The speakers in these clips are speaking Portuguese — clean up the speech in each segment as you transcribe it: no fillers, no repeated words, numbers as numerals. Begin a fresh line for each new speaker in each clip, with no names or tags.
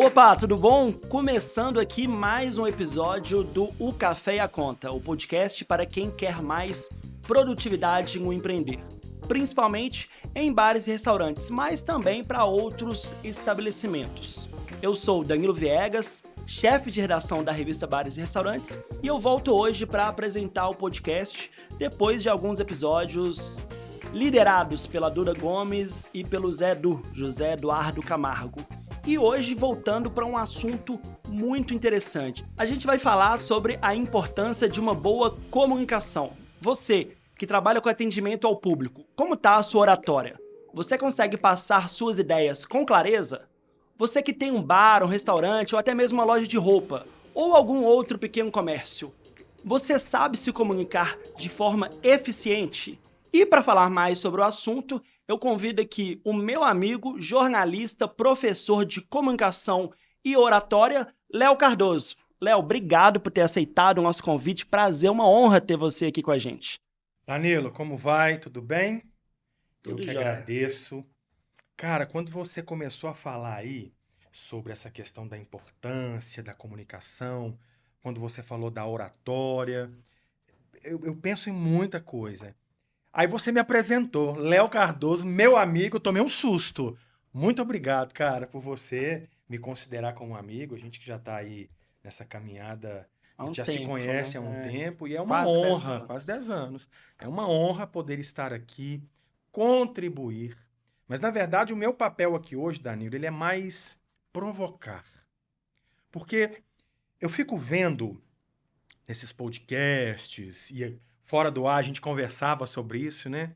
Opa, tudo bom? Começando aqui mais um episódio do O Café e a Conta, o podcast para quem quer mais produtividade no empreender. Principalmente em bares e restaurantes, mas também para outros estabelecimentos. Eu sou Danilo Viegas, chefe de redação da revista Bares e Restaurantes, e eu volto hoje para apresentar o podcast depois de alguns episódios liderados pela Duda Gomes e pelo José Eduardo Camargo. E hoje voltando para um assunto muito interessante. A gente vai falar sobre a importância de uma boa comunicação. Você que trabalha com atendimento ao público, como está a sua oratória? Você consegue passar suas ideias com clareza? Você que tem um bar, um restaurante ou até mesmo uma loja de roupa ou algum outro pequeno comércio, você sabe se comunicar de forma eficiente? E para falar mais sobre o assunto, eu convido aqui o meu amigo, jornalista, professor de comunicação e oratória, Léo Cardoso. Léo, obrigado por ter aceitado o nosso convite. Prazer, uma honra ter você aqui com a gente.
Danilo, como vai? Tudo bem?
Tudo
Eu que
jóia.
agradeço. Cara, quando você começou a falar aí sobre essa questão da importância da comunicação, quando você falou da oratória, eu penso em muita coisa. Aí você me apresentou, Léo Cardoso, meu amigo, eu tomei um susto. Muito obrigado, cara, por você me considerar como um amigo. A gente que já está aí nessa caminhada, a
Há um
gente já se
tempo, né?
conhece há um tempo e é uma
Quase 10
honra, quase
anos.
10 anos. É uma honra poder estar aqui, contribuir. Mas, na verdade, o meu papel aqui hoje, Danilo, ele é mais provocar. Porque eu fico vendo nesses podcasts e fora do ar a gente conversava sobre isso, né?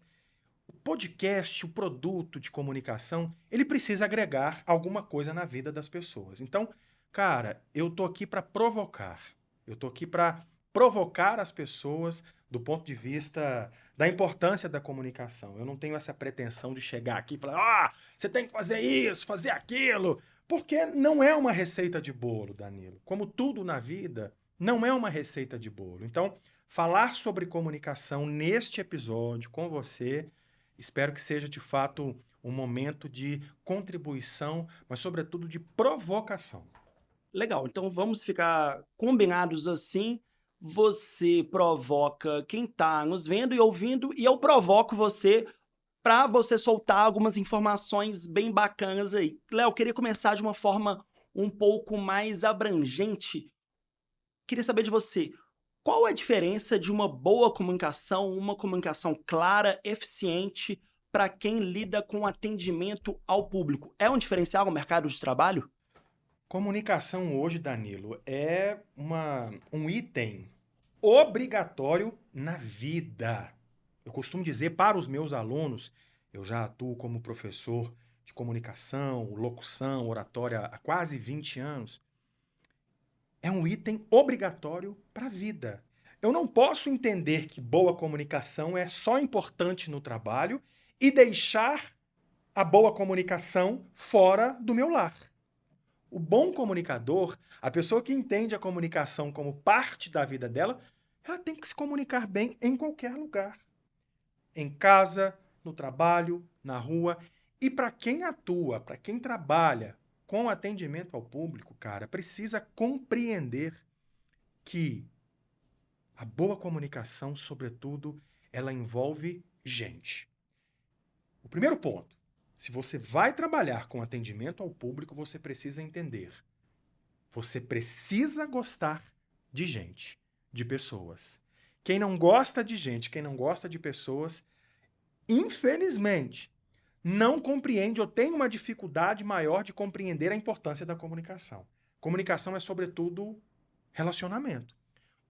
O podcast, o produto de comunicação, ele precisa agregar alguma coisa na vida das pessoas. Então, cara, eu tô aqui para provocar. Eu tô aqui para provocar as pessoas do ponto de vista da importância da comunicação. Eu não tenho essa pretensão de chegar aqui e falar: você tem que fazer isso, fazer aquilo", porque não é uma receita de bolo, Danilo. Como tudo na vida, não é uma receita de bolo. Então, falar sobre comunicação neste episódio com você, espero que seja de fato um momento de contribuição, mas sobretudo de provocação.
Legal, então vamos ficar combinados assim. Você provoca quem está nos vendo e ouvindo, e eu provoco você para você soltar algumas informações bem bacanas aí. Léo, eu queria começar de uma forma um pouco mais abrangente. Queria saber de você, qual a diferença de uma comunicação clara, eficiente, para quem lida com atendimento ao público? É um diferencial no mercado de trabalho?
Comunicação hoje, Danilo, é um item obrigatório na vida. Eu costumo dizer para os meus alunos, eu já atuo como professor de comunicação, locução, oratória há quase 20 anos, é um item obrigatório para a vida. Eu não posso entender que boa comunicação é só importante no trabalho e deixar a boa comunicação fora do meu lar. O bom comunicador, a pessoa que entende a comunicação como parte da vida dela, ela tem que se comunicar bem em qualquer lugar. Em casa, no trabalho, na rua. E para quem atua, para quem trabalha com atendimento ao público, cara, precisa compreender que a boa comunicação, sobretudo, ela envolve gente. O primeiro ponto, se você vai trabalhar com atendimento ao público, você precisa entender. Você precisa gostar de gente, de pessoas. Quem não gosta de gente, quem não gosta de pessoas, infelizmente, não compreende ou tem uma dificuldade maior de compreender a importância da comunicação. Comunicação é, sobretudo, relacionamento.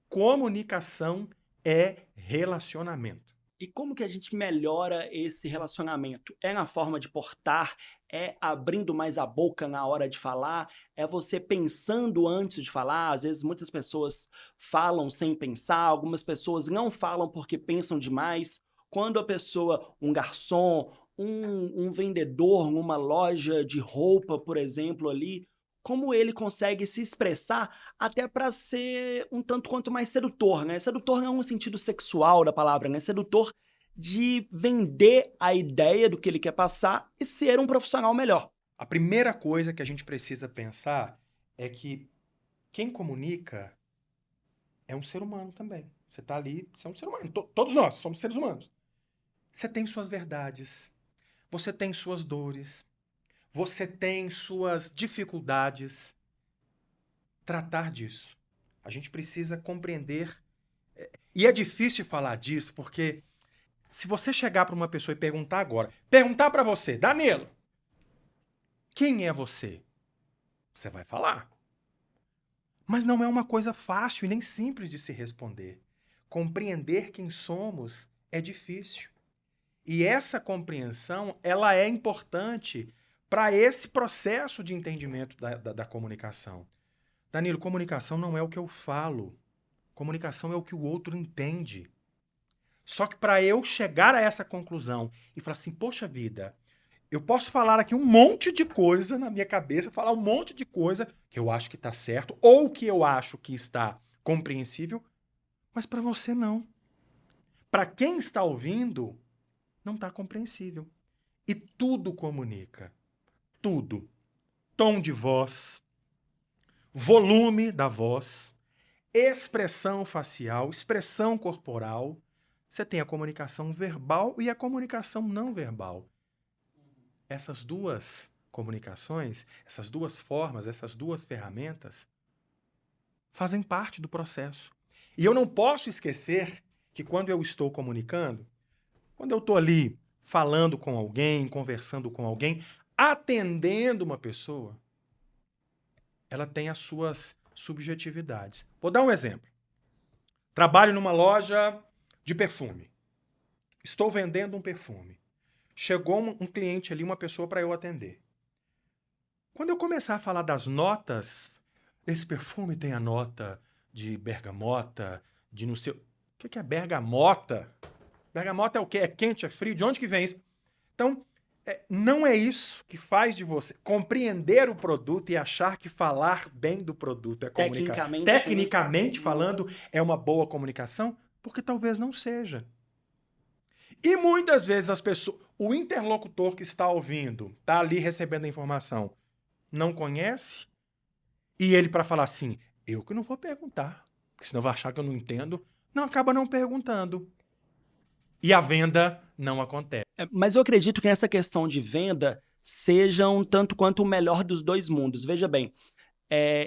Comunicação é relacionamento.
E como que a gente melhora esse relacionamento? É na forma de portar? É abrindo mais a boca na hora de falar? É você pensando antes de falar? Às vezes muitas pessoas falam sem pensar, algumas pessoas não falam porque pensam demais. Quando a pessoa, um garçom, um vendedor numa loja de roupa, por exemplo, ali, como ele consegue se expressar até para ser um tanto quanto mais sedutor, né? Sedutor não no sentido sexual da palavra, né? Sedutor de vender a ideia do que ele quer passar e ser um profissional melhor.
A primeira coisa que a gente precisa pensar é que quem comunica é um ser humano também. Você está ali, você é um ser humano. Todos nós somos seres humanos. Você tem suas verdades, você tem suas dores, você tem suas dificuldades. Tratar disso. A gente precisa compreender. E é difícil falar disso, porque se você chegar para uma pessoa e perguntar agora, perguntar para você, Danilo, quem é você? Você vai falar. Mas não é uma coisa fácil e nem simples de se responder. Compreender quem somos é difícil. E essa compreensão, ela é importante para esse processo de entendimento da comunicação. Danilo, comunicação não é o que eu falo. Comunicação é o que o outro entende. Só que para eu chegar a essa conclusão e falar assim, poxa vida, eu posso falar aqui um monte de coisa na minha cabeça, falar um monte de coisa que eu acho que está certo ou que eu acho que está compreensível, mas para você não. Para quem está ouvindo, não está compreensível. E tudo comunica. Tudo. Tom de voz, volume da voz, expressão facial, expressão corporal. Você tem a comunicação verbal e a comunicação não verbal. Essas duas comunicações, essas duas formas, essas duas ferramentas fazem parte do processo. E eu não posso esquecer que quando eu estou comunicando, quando eu estou ali falando com alguém, conversando com alguém, atendendo uma pessoa, ela tem as suas subjetividades. Vou dar um exemplo. Trabalho numa loja de perfume. Estou vendendo um perfume. Chegou um cliente ali, uma pessoa para eu atender. Quando eu começar a falar das notas, esse perfume tem a nota de bergamota, de não sei... O que é bergamota? Bergamota é o quê? É quente, é frio? De onde que vem isso? Então, não é isso que faz de você compreender o produto e achar que falar bem do produto é comunicação. Tecnicamente falando, é uma boa comunicação, porque talvez não seja. E muitas vezes as pessoas, o interlocutor que está ouvindo, está ali recebendo a informação, não conhece, e ele para falar assim, eu que não vou perguntar, porque senão vai achar que eu não entendo, não acaba não perguntando. E a venda não acontece.
Mas eu acredito que essa questão de venda seja um tanto quanto o melhor dos dois mundos. Veja bem,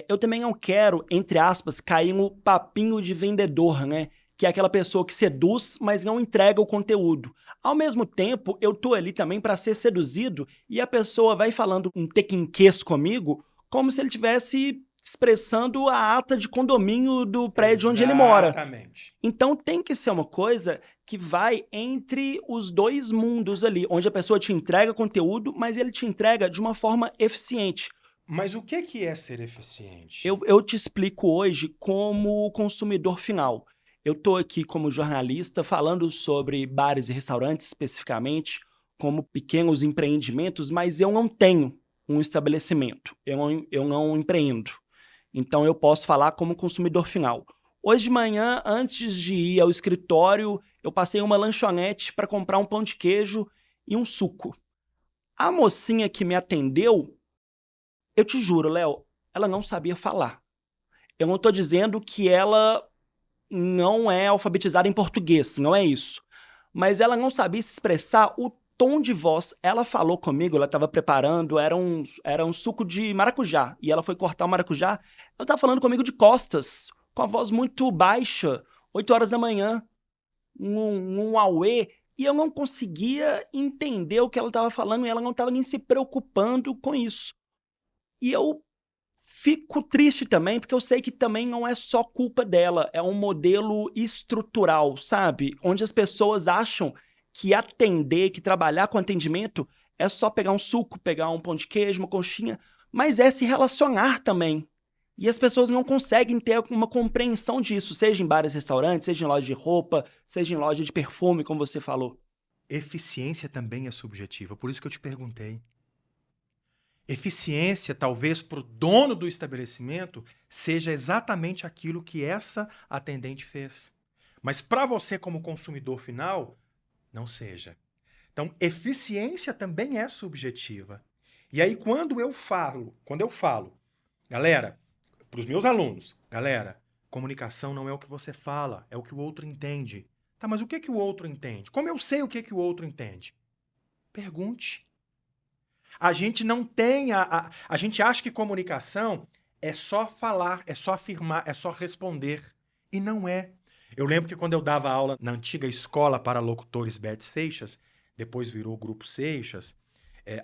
eu também não quero, entre aspas, cair no papinho de vendedor, né? Que é aquela pessoa que seduz, mas não entrega o conteúdo. Ao mesmo tempo, eu tô ali também para ser seduzido e a pessoa vai falando um tequinquês comigo como se ele estivesse expressando a ata de condomínio do prédio onde ele mora.
Exatamente.
Então tem que ser uma coisa que vai entre os dois mundos ali, onde a pessoa te entrega conteúdo, mas ele te entrega de uma forma eficiente.
Mas o que é ser eficiente?
Eu te explico hoje como consumidor final. Eu estou aqui como jornalista falando sobre bares e restaurantes especificamente, como pequenos empreendimentos, mas eu não tenho um estabelecimento, eu não empreendo. Então eu posso falar como consumidor final. Hoje de manhã, antes de ir ao escritório, eu passei uma lanchonete para comprar um pão de queijo e um suco. A mocinha que me atendeu, eu te juro, Léo, ela não sabia falar. Eu não estou dizendo que ela não é alfabetizada em português, não é isso. Mas ela não sabia se expressar o tom de voz. Ela falou comigo, ela estava preparando, era um suco de maracujá. E ela foi cortar o maracujá, ela estava falando comigo de costas, com a voz muito baixa, 8 horas da manhã, um auê, e eu não conseguia entender o que ela estava falando, e ela não estava nem se preocupando com isso. E eu fico triste também, porque eu sei que também não é só culpa dela, é um modelo estrutural, sabe? Onde as pessoas acham que atender, que trabalhar com atendimento é só pegar um suco, pegar um pão de queijo, uma coxinha, mas é se relacionar também. E as pessoas não conseguem ter uma compreensão disso, seja em bares e restaurantes, seja em loja de roupa, seja em loja de perfume, como você falou.
Eficiência também é subjetiva, por isso que eu te perguntei. Eficiência, talvez para o dono do estabelecimento, seja exatamente aquilo que essa atendente fez. Mas para você, como consumidor final, não seja. Então, eficiência também é subjetiva. E aí, quando eu falo, galera, para os meus alunos, galera, comunicação não é o que você fala, é o que o outro entende. Tá, mas o que que o outro entende? Como eu sei o que que o outro entende? Pergunte. A gente não tem a gente acha que comunicação é só falar, é só afirmar, é só responder. E não é. Eu lembro que quando eu dava aula na antiga escola para locutores Beth Seixas, depois virou o Grupo Seixas,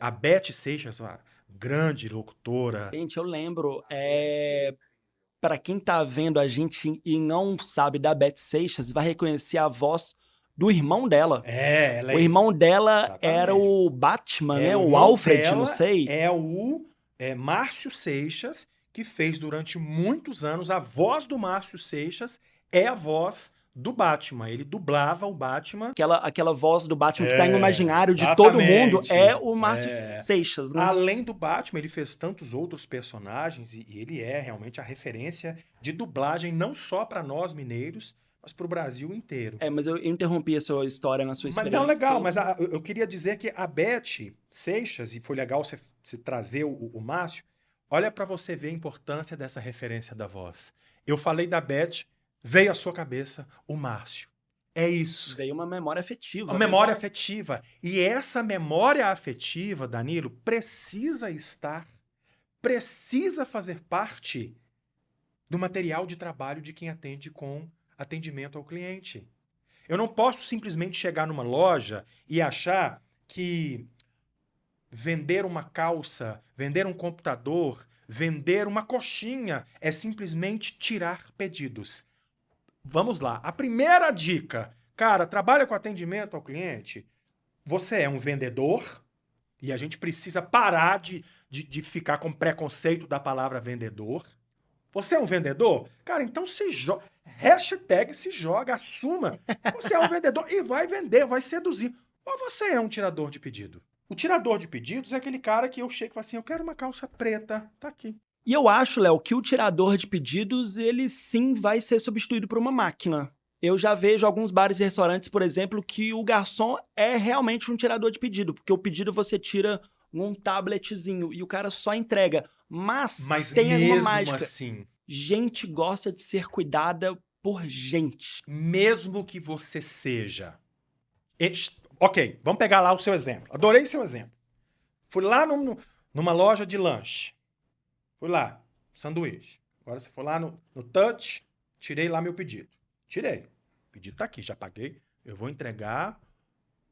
a Beth Seixas, uma grande locutora.
Gente, eu lembro, para quem tá vendo a gente e não sabe da Beth Seixas, vai reconhecer a voz do irmão dela.
Ela
O irmão dela
Exatamente.
era o Batman, né? O
irmão
Alfred,
dela
não sei.
É o Márcio Seixas, que fez durante muitos anos a voz do Márcio Seixas, é a voz do Batman. Ele dublava o Batman.
Aquela voz do Batman que tá no imaginário de todo mundo é o Márcio Seixas, né?
Além do Batman, ele fez tantos outros personagens e ele é realmente a referência de dublagem não só para nós mineiros, mas para o Brasil inteiro.
Mas eu interrompi a sua história na sua experiência.
Mas não, legal, mas eu queria dizer que a Beth Seixas, e foi legal você trazer o Márcio, olha para você ver a importância dessa referência da voz. Eu falei da Beth, veio à sua cabeça o Márcio. É isso.
Veio uma memória afetiva.
Uma memória afetiva. E essa memória afetiva, Danilo, precisa fazer parte do material de trabalho de quem atende com atendimento ao cliente. Eu não posso simplesmente chegar numa loja e achar que vender uma calça, vender um computador, vender uma coxinha é simplesmente tirar pedidos. Vamos lá. A primeira dica, cara, trabalha com atendimento ao cliente. Você é um vendedor e a gente precisa parar de ficar com preconceito da palavra vendedor. Você é um vendedor? Cara, então hashtag se joga, assuma. Você é um vendedor e vai vender, vai seduzir. Ou você é um tirador de pedido? O tirador de pedidos é aquele cara que eu chego e falo assim, eu quero uma calça preta, tá aqui.
E eu acho, Léo, que o tirador de pedidos, ele sim vai ser substituído por uma máquina. Eu já vejo alguns bares e restaurantes, por exemplo, que o garçom é realmente um tirador de pedido, porque o pedido você tira num tabletzinho e o cara só entrega. Mas tem
mesmo
uma mágica.
Assim,
gente gosta de ser cuidada por gente.
Mesmo que você seja... Ok, vamos pegar lá o seu exemplo. Adorei seu exemplo. Fui lá numa loja de lanche. Fui lá, sanduíche. Agora você foi lá no Touch, tirei lá meu pedido. Tirei. O pedido tá aqui, já paguei. Eu vou entregar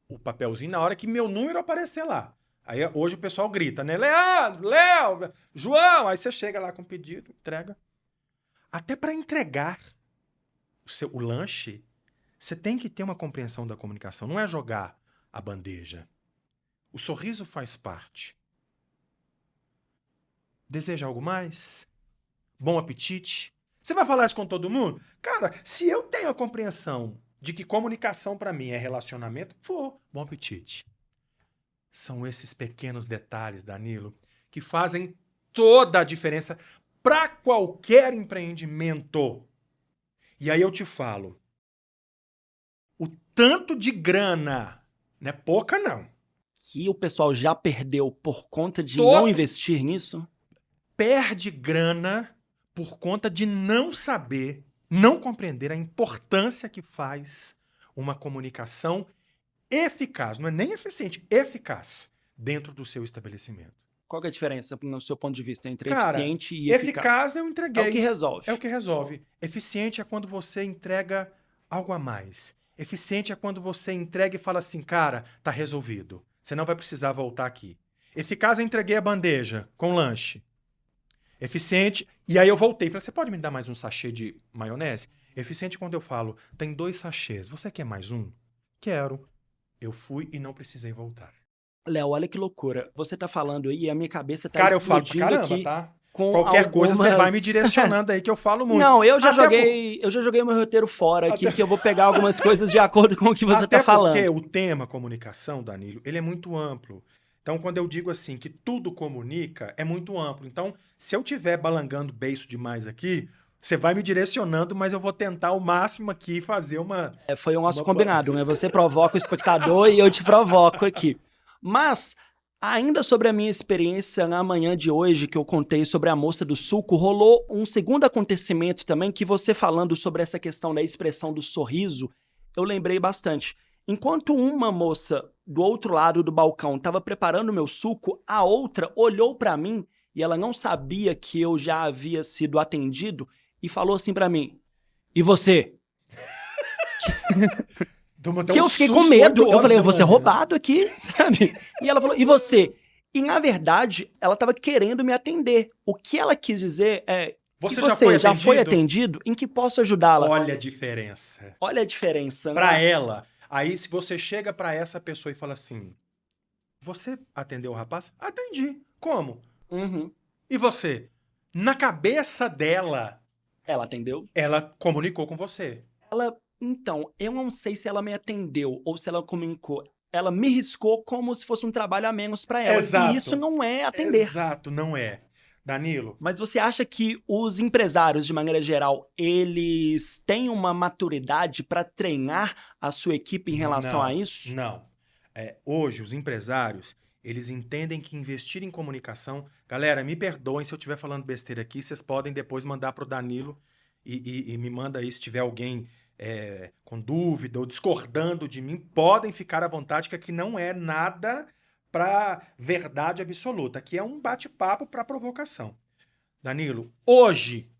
o papelzinho na hora que meu número aparecer lá. Aí hoje o pessoal grita, né? Leandro, Léo, João. Aí você chega lá com o pedido, entrega. Até para entregar o lanche, você tem que ter uma compreensão da comunicação. Não é jogar a bandeja. O sorriso faz parte. Deseja algo mais? Bom apetite? Você vai falar isso com todo mundo? Cara, se eu tenho a compreensão de que comunicação para mim é relacionamento, bom apetite. São esses pequenos detalhes, Danilo, que fazem toda a diferença para qualquer empreendimento. E aí eu te falo, o tanto de grana, não é pouca não.
Que o pessoal já perdeu por conta de não investir nisso?
Perde grana por conta de não saber, não compreender a importância que faz uma comunicação eficaz, não é nem eficiente, eficaz, dentro do seu estabelecimento.
Qual que é a diferença, no seu ponto de vista, entre eficiente e eficaz?
Eficaz eu entreguei.
É o que resolve.
É o que resolve. Eficiente é quando você entrega algo a mais. Eficiente é quando você entrega e fala assim, cara, tá resolvido. Você não vai precisar voltar aqui. Eficaz eu entreguei a bandeja com lanche. Eficiente, e aí eu voltei. Falei, você pode me dar mais um sachê de maionese? Eficiente quando eu falo, tem 2 sachês. Você quer mais um? Quero. Eu fui e não precisei voltar.
Léo, olha que loucura. Você tá falando aí e a minha cabeça tá
cara, explodindo
eu falo pra caramba,
aqui. Tá? Qualquer coisa você vai me direcionando aí que eu falo muito.
Não, eu já joguei meu roteiro fora aqui, que eu vou pegar algumas coisas de acordo com o que você tá falando.
Porque o tema comunicação, Danilo, ele é muito amplo. Então, quando eu digo assim que tudo comunica, é muito amplo. Então, se eu estiver balangando beiço demais aqui, você vai me direcionando, mas eu vou tentar ao máximo aqui fazer uma...
foi o nosso combinado, né? Você provoca o espectador e eu te provoco aqui. Mas Ainda sobre a minha experiência na manhã de hoje, que eu contei sobre a moça do suco, rolou um segundo acontecimento também, que você falando sobre essa questão da expressão do sorriso, eu lembrei bastante. Enquanto uma moça do outro lado do balcão estava preparando o meu suco, a outra olhou para mim e ela não sabia que eu já havia sido atendido e falou assim para mim: "E você?"
Toma até
Que
um
eu fiquei com
susto,
medo.
8
Eu
horas
falei,
da
eu vou ser
manhã.
roubado aqui, sabe? E ela falou, e você? E na verdade, ela estava querendo me atender. O que ela quis dizer é, e
Você já foi
você, já foi
atendido?
atendido? Em que posso ajudá-la?
Olha a diferença.
Olha a diferença,
Pra
né?
ela, aí se você chega pra essa pessoa e fala assim: "Você atendeu o rapaz?" "Atendi." "Como?"
Uhum.
"E você?" Na cabeça dela,
Ela atendeu?
ela comunicou com você.
Então, eu não sei se ela me atendeu ou se ela comunicou. Ela me riscou como se fosse um trabalho a menos para ela. E isso
Exato.
não é atender.
Exato, não é. Danilo,
Mas você acha que os empresários, de maneira geral, eles têm uma maturidade para treinar a sua equipe em relação a
não,
isso?
não. Hoje, os empresários, eles entendem que investir em comunicação... Galera, me perdoem se eu estiver falando besteira aqui, vocês podem depois mandar para o Danilo e me manda aí se tiver alguém com dúvida ou discordando de mim, podem ficar à vontade, que aqui não é nada para verdade absoluta. Aqui é um bate-papo para provocação. Danilo, hoje,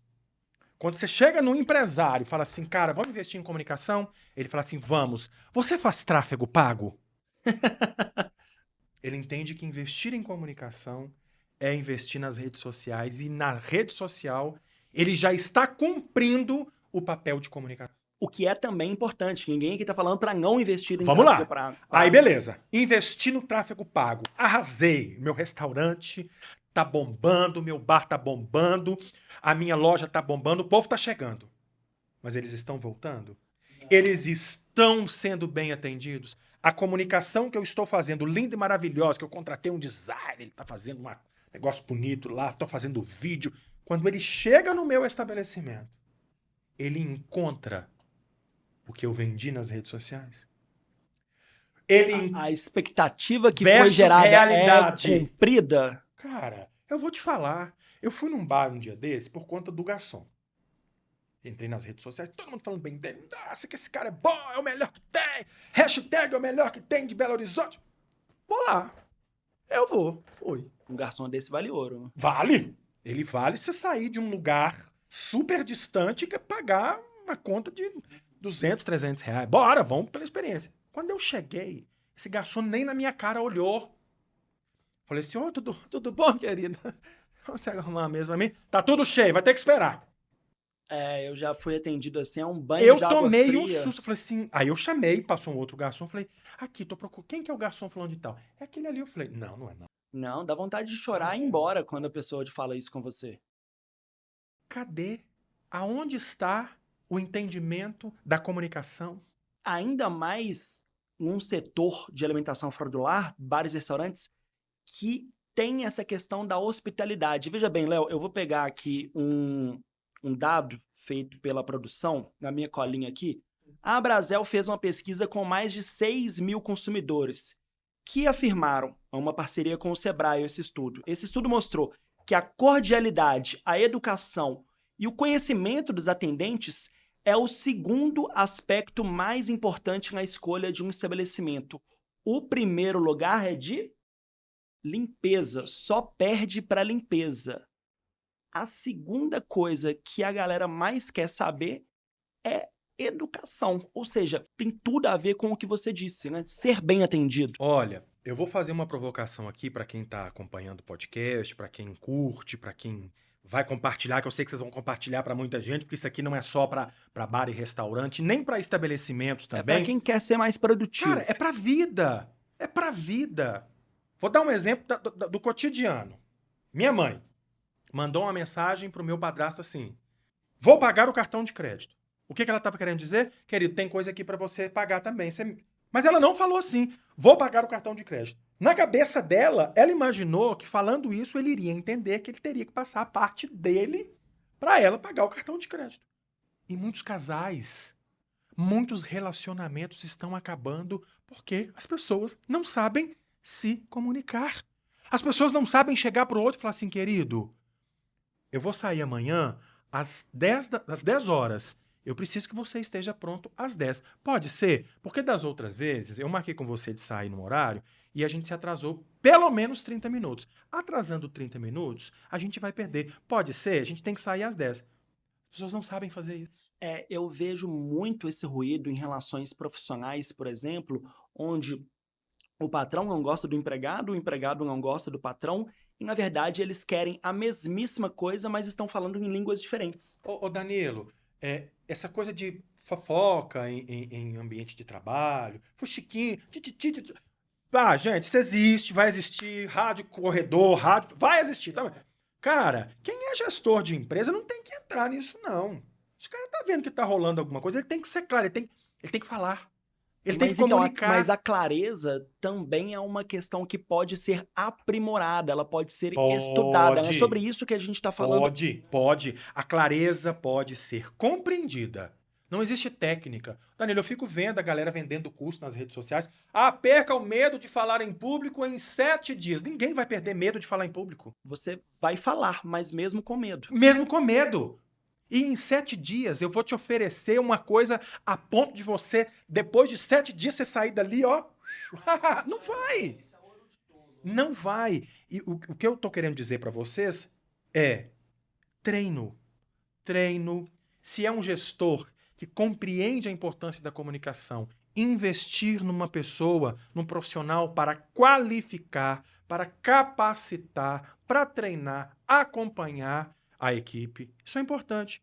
quando você chega num empresário e fala assim, cara, vamos investir em comunicação? Ele fala assim, vamos. Você faz tráfego pago? Ele entende que investir em comunicação é investir nas redes sociais e na rede social ele já está cumprindo o papel de comunicação.
O que é também importante. Ninguém aqui está falando para não investir em
Vamos
tráfego
lá.
pago.
Aí beleza. Investi no tráfego pago. Arrasei. Meu restaurante tá bombando, meu bar tá bombando, a minha loja tá bombando, o povo tá chegando. Mas eles estão voltando? Eles estão sendo bem atendidos? A comunicação que eu estou fazendo, linda e maravilhosa, que eu contratei um designer, ele está fazendo um negócio bonito lá, estou fazendo vídeo. Quando ele chega no meu estabelecimento, ele encontra o que eu vendi nas redes sociais?
A expectativa que foi
Versus
gerada
realidade.
é cumprida?
Cara, eu vou te falar. Eu fui num bar um dia desse por conta do garçom. Entrei nas redes sociais, todo mundo falando bem dele. Nossa, que esse cara é bom, é o melhor que tem. Hashtag é o melhor que tem de Belo Horizonte. Vou lá. Eu vou. Fui.
Um garçom desse vale ouro. Né?
Vale. Ele vale se sair de um lugar super distante e pagar uma conta de 200, 300 reais. Bora, vamos pela experiência. Quando eu cheguei, esse garçom nem na minha cara olhou. Falei assim, tudo bom, querida? Consegue arrumar uma mesa pra mim? Tá tudo cheio, vai ter que esperar.
Eu já fui atendido assim, é um banho
Eu
de água
tomei
fria.
um susto, falei assim, aí eu chamei, passou um outro garçom, falei, aqui, tô procurando, quem que é o garçom falando de tal? É aquele ali, eu falei, não é não.
Não, dá vontade de chorar e ir embora quando a pessoa te fala isso com você.
Cadê? Aonde está o entendimento da comunicação?
Ainda mais num setor de alimentação fora do lar, bares e restaurantes, que tem essa questão da hospitalidade. Veja bem, Léo, eu vou pegar aqui um dado feito pela produção, na minha colinha aqui. A Brasel fez uma pesquisa com mais de 6 mil consumidores, que afirmaram, uma parceria com o Sebrae, esse estudo. Esse estudo mostrou que a cordialidade, a educação e o conhecimento dos atendentes é o segundo aspecto mais importante na escolha de um estabelecimento. O primeiro lugar é de limpeza, só perde para limpeza. A segunda coisa que a galera mais quer saber é educação, ou seja, tem tudo a ver com o que você disse, né? Ser bem atendido.
Olha, eu vou fazer uma provocação aqui para quem está acompanhando o podcast, para quem curte, para quem vai compartilhar, que eu sei que vocês vão compartilhar para muita gente, porque isso aqui não é só para bar e restaurante, nem para estabelecimentos
É
também.
para quem quer ser mais produtivo.
Cara, é para vida. É para vida. Vou dar um exemplo do cotidiano. Minha mãe mandou uma mensagem pro meu padrasto assim: vou pagar o cartão de crédito. O que ela estava querendo dizer? Querido, tem coisa aqui para você pagar também. Mas ela não falou assim, vou pagar o cartão de crédito. Na cabeça dela, ela imaginou que falando isso ele iria entender que ele teria que passar a parte dele para ela pagar o cartão de crédito. E muitos casais, muitos relacionamentos estão acabando porque as pessoas não sabem se comunicar. As pessoas não sabem chegar pro outro e falar assim, querido, eu vou sair amanhã às 10 horas. Eu preciso que você esteja pronto às 10. Pode ser? Porque das outras vezes, eu marquei com você de sair no horário e a gente se atrasou pelo menos 30 minutos. Atrasando 30 minutos, a gente vai perder. Pode ser? A gente tem que sair às 10. As pessoas não sabem fazer isso.
Eu vejo muito esse ruído em relações profissionais, por exemplo, onde o patrão não gosta do empregado, o empregado não gosta do patrão, e na verdade eles querem a mesmíssima coisa, mas estão falando em línguas diferentes.
Ô Danilo, essa coisa de fofoca em ambiente de trabalho, fuxiquinho, gente, isso existe, vai existir, rádio corredor, rádio, vai existir. Tá? Cara, quem é gestor de empresa não tem que entrar nisso, não. Se o cara tá vendo que tá rolando alguma coisa, ele tem que ser claro, ele tem que falar. Ele tem que comunicar.
Mas a clareza também é uma questão que pode ser aprimorada, ela pode ser estudada. É sobre isso que a gente está falando.
Pode. A clareza pode ser compreendida. Não existe técnica. Danilo, eu fico vendo a galera vendendo curso nas redes sociais. Perca o medo de falar em público em 7 dias. Ninguém vai perder medo de falar em público.
Você vai falar, mas mesmo com medo.
Mesmo com medo. E em 7 dias eu vou te oferecer uma coisa a ponto de você, depois de 7 dias, você sair dali, ó. Não vai. Não vai. E o que eu tô querendo dizer para vocês é treino. Treino. Se é um gestor que compreende a importância da comunicação, investir numa pessoa, num profissional para qualificar, para capacitar, para treinar, acompanhar a equipe. Isso é importante.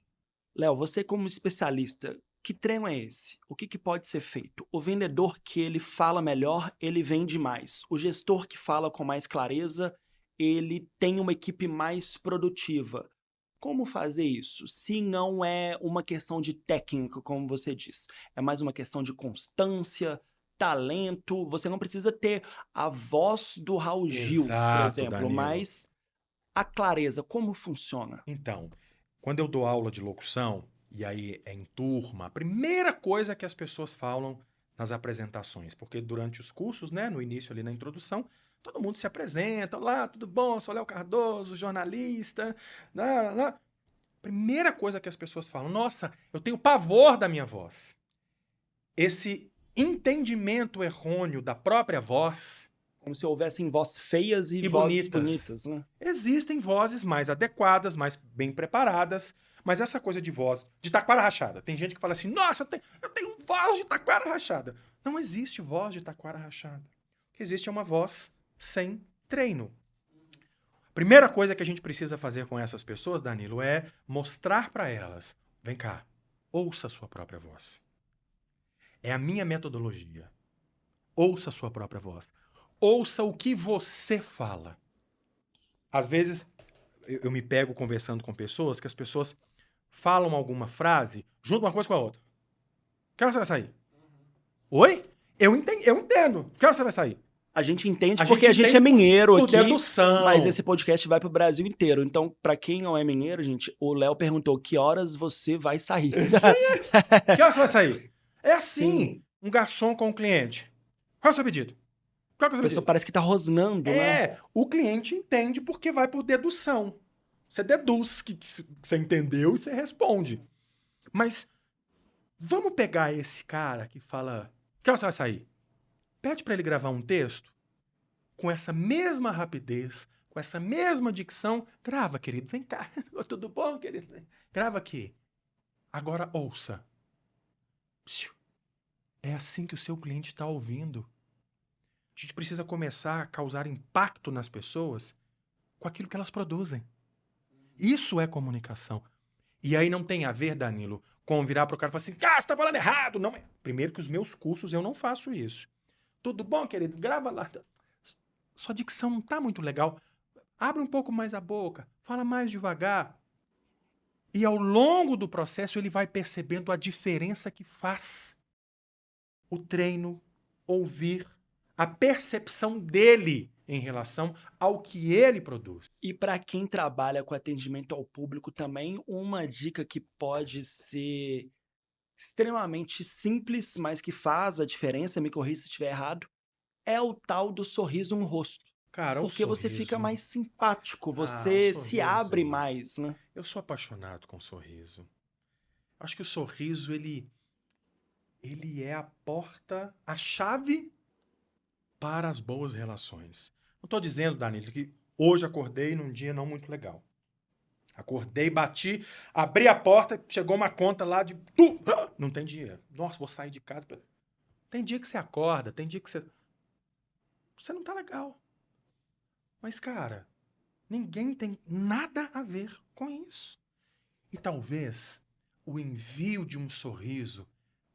Léo, você como especialista, que treino é esse? O que pode ser feito? O vendedor que ele fala melhor, ele vende mais. O gestor que fala com mais clareza, ele tem uma equipe mais produtiva. Como fazer isso? Se não é uma questão de técnica, como você diz. É mais uma questão de constância, talento. Você não precisa ter a voz do Raul Gil, por exemplo,
Danilo.
mas a clareza, como funciona?
Então, quando eu dou aula de locução, e aí é em turma, a primeira coisa que as pessoas falam nas apresentações, porque durante os cursos, né, no início ali na introdução, todo mundo se apresenta, olá, tudo bom, sou Léo Cardoso, jornalista, Primeira coisa que as pessoas falam, nossa, eu tenho pavor da minha voz. Esse entendimento errôneo da própria voz.
Como se houvessem vozes feias e vozes bonitas, né?
Existem vozes mais adequadas, mais bem preparadas, mas essa coisa de voz de taquara rachada. Tem gente que fala assim, nossa, eu tenho voz de taquara rachada. Não existe voz de taquara rachada. O que existe é uma voz sem treino. Primeira coisa que a gente precisa fazer com essas pessoas, Danilo, é mostrar para elas, vem cá, ouça a sua própria voz. É a minha metodologia. Ouça a sua própria voz. Ouça o que você fala. Às vezes, eu me pego conversando com pessoas que as pessoas falam alguma frase, juntam uma coisa com a outra. Que hora você vai sair? Oi? Eu entendo. Que hora você vai sair?
A gente entende porque a gente é mineiro aqui,
dedução.
Mas esse podcast vai pro Brasil inteiro. Então, pra quem não é mineiro, gente, o Léo perguntou que horas você vai sair.
Que horas você vai sair? É assim, sim. Um garçom com um cliente. Qual é o seu pedido?
A pessoa parece que tá rosnando, né?
O cliente entende porque vai por dedução. Você deduz que você entendeu e você responde. Mas vamos pegar esse cara que fala, que hora você vai sair? Pede para ele gravar um texto com essa mesma rapidez, com essa mesma dicção. Grava, querido, vem cá. Tudo bom, querido? Grava aqui. Agora ouça. É assim que o seu cliente está ouvindo. A gente precisa começar a causar impacto nas pessoas com aquilo que elas produzem. Isso é comunicação. E aí não tem a ver, Danilo, com virar para o cara e falar assim, você está falando errado. Não. Primeiro que os meus cursos eu não faço isso. Tudo bom, querido? Grava lá. Sua dicção não está muito legal. Abre um pouco mais a boca. Fala mais devagar. E ao longo do processo ele vai percebendo a diferença que faz o treino, ouvir, a percepção dele em relação ao que ele produz.
E para quem trabalha com atendimento ao público também, uma dica que pode ser extremamente simples, mas que faz a diferença, me corrija se estiver errado, é o tal do sorriso no rosto.
Cara, o
Porque você fica
sorriso.
mais simpático,
Ah, o
você se abre
sorriso.
mais, né?
Eu sou apaixonado com o sorriso. Acho que o sorriso, ele é a porta, a chave para as boas relações. Não estou dizendo, Danilo, que hoje acordei num dia não muito legal. Acordei, bati, abri a porta, chegou uma conta lá de... Não tem dinheiro. Nossa, vou sair de casa. Tem dia que você acorda, tem dia que você não tá legal. Mas, cara, ninguém tem nada a ver com isso. E talvez o envio de um sorriso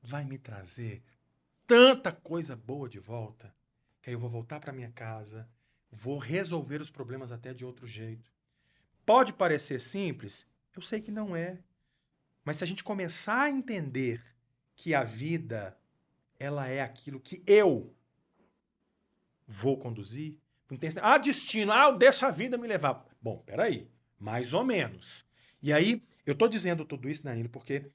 vai me trazer tanta coisa boa de volta, que aí eu vou voltar para minha casa, vou resolver os problemas até de outro jeito. Pode parecer simples, eu sei que não é. Mas se a gente começar a entender que a vida, ela é aquilo que eu vou conduzir, não tem destino, deixa a vida me levar. Bom, peraí, mais ou menos. E aí, eu tô dizendo tudo isso, Danilo, porque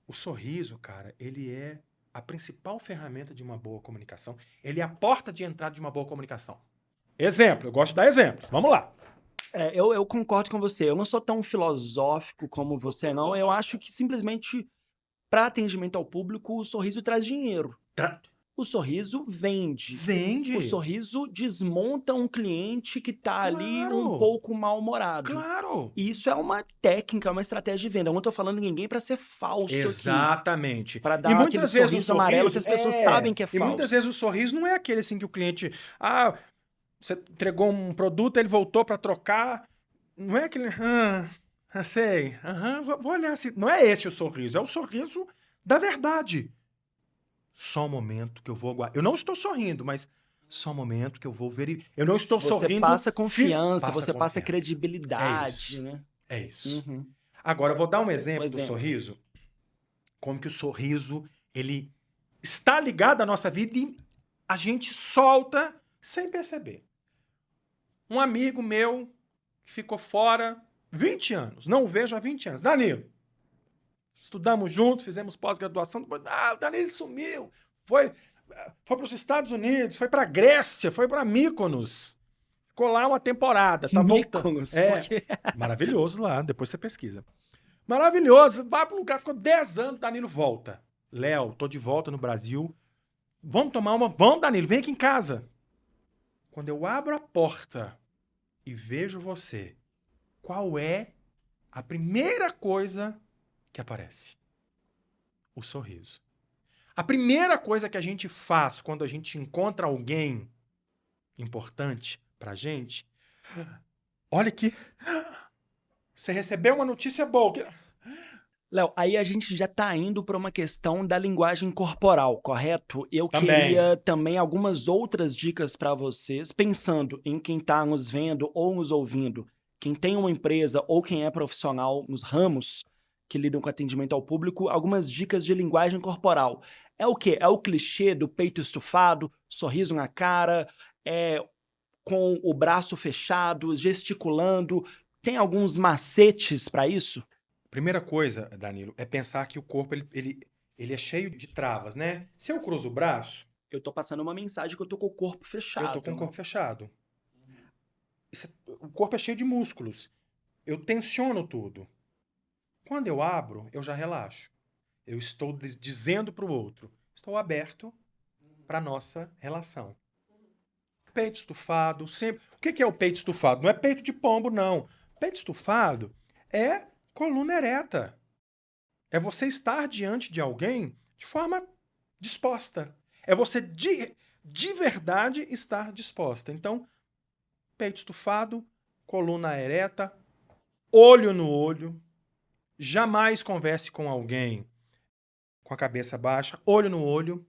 o sorriso, cara, ele é a principal ferramenta de uma boa comunicação. Ele é a porta de entrada de uma boa comunicação. Exemplo, eu gosto de dar exemplos. Vamos lá.
Eu concordo com você. Eu não sou tão filosófico como você, não. Eu acho que simplesmente, para atendimento ao público, o sorriso traz dinheiro. O sorriso vende. O
Vende.
sorriso desmonta um cliente que tá ali um
Claro.
pouco mal-humorado.
Claro.
E isso é uma técnica, uma estratégia de venda. Eu não tô falando ninguém para ser falso aqui.
Exatamente.
Para
E
dar aquele
muitas vezes o
sorriso amarelo que as
sorriso
pessoas sabem que é
E
falso.
muitas vezes o sorriso não é aquele assim que o cliente, você entregou um produto, ele voltou para trocar, não é aquele, sei, vou olhar assim, não é esse o sorriso, é o sorriso da verdade. Só um momento que eu vou aguardar. Eu não estou sorrindo, mas só um momento que eu vou ver. Eu não estou sorrindo.
Você passa confiança, você passa
confiança.
credibilidade, né?
É isso.
Uhum.
Agora, eu vou dar um exemplo do sorriso. Como que o sorriso, ele está ligado à nossa vida e a gente solta sem perceber. Um amigo meu que ficou fora 20 anos. Não o vejo há 20 anos. Danilo. Estudamos juntos, fizemos pós-graduação. O Danilo sumiu. Foi para os Estados Unidos, foi para a Grécia, foi para Mykonos. Ficou lá uma temporada. Tá voltando. Maravilhoso lá, depois você pesquisa. Maravilhoso. Vai para um lugar, ficou 10 anos, Danilo volta. Léo, tô de volta no Brasil. Vamos tomar uma... Vamos, Danilo, vem aqui em casa. Quando eu abro a porta e vejo você, qual é a primeira coisa que aparece? O sorriso. A primeira coisa que a gente faz quando a gente encontra alguém importante pra gente, olha aqui, você recebeu uma notícia boa.
Léo, aí a gente já tá indo para uma questão da linguagem corporal, correto? Eu
Também.
queria também algumas outras dicas para vocês, pensando em quem tá nos vendo ou nos ouvindo, quem tem uma empresa ou quem é profissional nos ramos que lidam com atendimento ao público, algumas dicas de linguagem corporal. É o quê? É o clichê do peito estufado, sorriso na cara, com o braço fechado, gesticulando. Tem alguns macetes para isso?
Primeira coisa, Danilo, é pensar que o corpo ele é cheio de travas, né? Se eu cruzo o braço,
Eu tô passando uma mensagem que eu tô com o corpo fechado.
eu tô com o corpo fechado. O corpo é cheio de músculos. Eu tensiono tudo. Quando eu abro, eu já relaxo. Eu estou dizendo para o outro, estou aberto para nossa relação. Peito estufado, sempre. O que é o peito estufado? Não é peito de pombo, não. Peito estufado é coluna ereta. É você estar diante de alguém de forma disposta. É você de verdade estar disposta. Então, peito estufado, coluna ereta, olho no olho. Jamais converse com alguém com a cabeça baixa, olho no olho,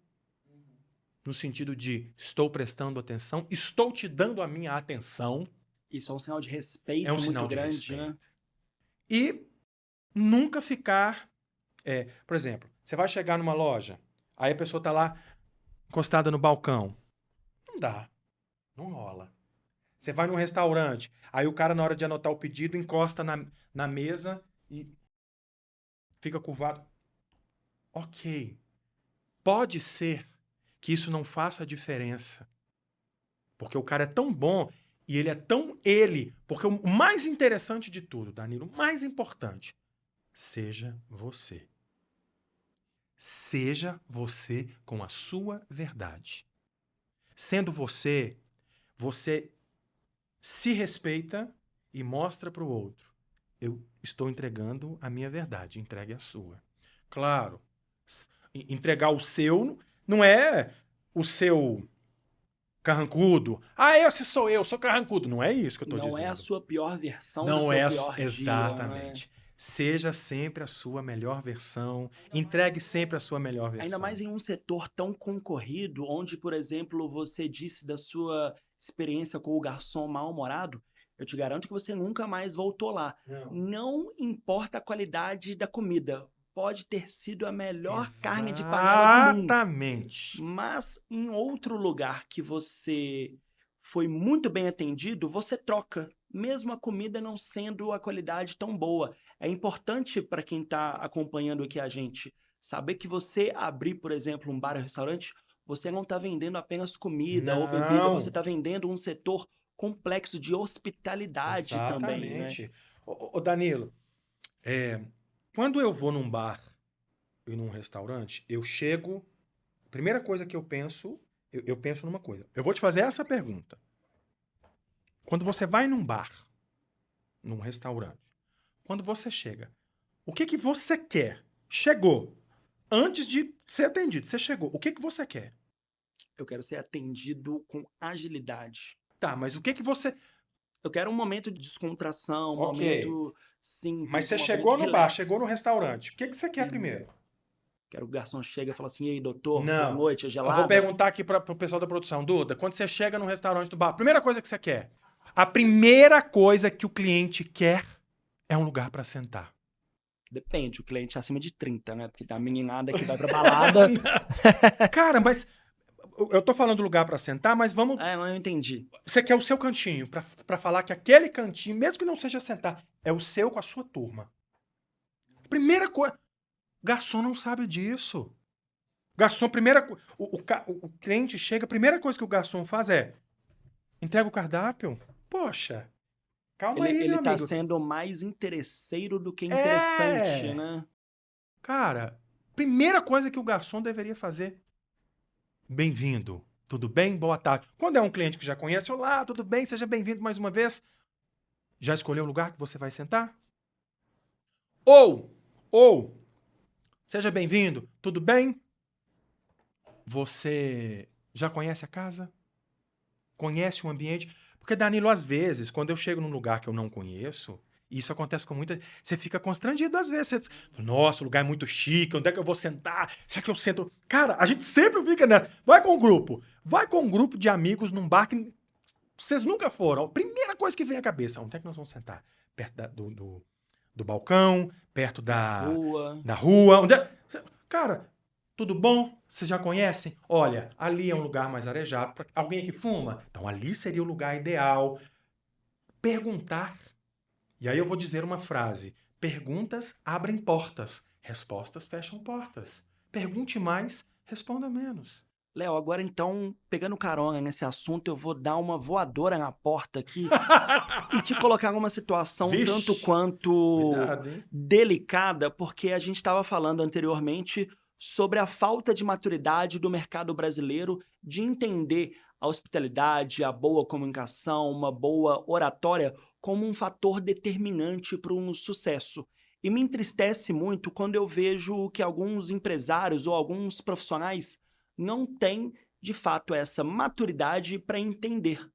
no sentido de estou prestando atenção, estou te dando a minha atenção.
Isso é um sinal de respeito
É um
muito
sinal de
grande,
respeito.
né?
E nunca ficar... por exemplo, você vai chegar numa loja, aí a pessoa está lá encostada no balcão. Não dá. Não rola. Você vai num restaurante, aí o cara, na hora de anotar o pedido, encosta na mesa e fica curvado. Ok. Pode ser que isso não faça diferença. Porque o cara é tão bom e ele é tão ele. Porque o mais interessante de tudo, Danilo, o mais importante, seja você. Seja você com a sua verdade. Sendo você, você se respeita e mostra para o outro. Eu estou entregando a minha verdade, entregue a sua. Claro, entregar o seu não é o seu carrancudo. Ah, esse sou eu, sou carrancudo. Não é isso que eu estou dizendo.
Não é a sua pior versão do
Não
seu
é
pior dia.
exatamente.
Não é?
Seja sempre a sua melhor versão. Entregue sempre a sua melhor versão.
Ainda mais em um setor tão concorrido, onde, por exemplo, você disse da sua experiência com o garçom mal-humorado, eu te garanto que você nunca mais voltou lá. Não importa a qualidade da comida. Pode ter sido a melhor carne de panela do mundo.
Exatamente.
Mas em outro lugar que você foi muito bem atendido, você troca, mesmo a comida não sendo a qualidade tão boa. É importante para quem está acompanhando aqui a gente saber que você abrir, por exemplo, um bar ou restaurante, você não está vendendo apenas comida ou bebida,
Não.
você está vendendo um setor complexo de hospitalidade também, né?
Exatamente. Ô, Danilo, quando eu vou num bar e num restaurante, eu chego. A primeira coisa que eu penso, eu penso numa coisa. Eu vou te fazer essa pergunta. Quando você vai num bar, num restaurante, quando você chega, o que que você quer? Chegou. Antes de ser atendido, você chegou. O que que você quer?
Eu quero ser atendido com agilidade.
Tá, mas o que que você...
Eu quero um momento de descontração, um
Ok.
momento simples,
Mas você
um
chegou
momento
no bar,
relax.
chegou no restaurante. O que que você quer
Uhum.
primeiro?
Quero que o garçom chegue e fale assim, e aí, doutor, boa
Não.
noite, é
Eu
gelada?
vou perguntar aqui para o pessoal da produção. Duda, quando você chega num restaurante do bar, a primeira coisa que você quer? A primeira coisa que o cliente quer é um lugar para sentar.
Depende, o cliente é acima de 30, né? Porque tem a meninada que vai pra balada.
Cara, mas eu tô falando lugar para sentar, mas vamos...
É, mas eu entendi.
Você quer o seu cantinho, para falar que aquele cantinho, mesmo que não seja sentar, é o seu com a sua turma. Primeira coisa... Garçom não sabe disso. Garçom, o cliente chega, a primeira coisa que o garçom faz é entrega o cardápio. Poxa, calma aí,
Ele
meu
tá
amigo.
sendo mais interesseiro do que interessante, né?
Cara, primeira coisa que o garçom deveria fazer. Bem-vindo. Tudo bem? Boa tarde. Quando é um cliente que já conhece, olá, tudo bem? Seja bem-vindo mais uma vez. Já escolheu o lugar que você vai sentar? Ou, seja bem-vindo, tudo bem? Você já conhece a casa? Conhece o ambiente? Porque, Danilo, às vezes, quando eu chego num lugar que eu não conheço, isso acontece com muita... Você fica constrangido às vezes. Você... Nossa, o lugar é muito chique, onde é que eu vou sentar? Será que eu sento... Cara, a gente sempre fica nessa. Vai com um grupo. Vai com um grupo de amigos num bar que vocês nunca foram. A primeira coisa que vem à cabeça, onde é que nós vamos sentar? Perto do balcão, perto da rua. Onde é... Cara, tudo bom? Vocês já conhecem? Olha, ali é um lugar mais arejado. Alguém aqui fuma? Então ali seria o lugar ideal. Perguntar. E aí eu vou dizer uma frase. Perguntas abrem portas. Respostas fecham portas. Pergunte mais, responda menos.
Léo, agora então, pegando carona nesse assunto, eu vou dar uma voadora na porta aqui e te colocar numa situação
Vixe,
tanto quanto
cuidado, hein?
delicada, porque a gente estava falando anteriormente sobre a falta de maturidade do mercado brasileiro de entender a hospitalidade, a boa comunicação, uma boa oratória como um fator determinante para um sucesso. E me entristece muito quando eu vejo que alguns empresários ou alguns profissionais não têm, de fato, essa maturidade para entender.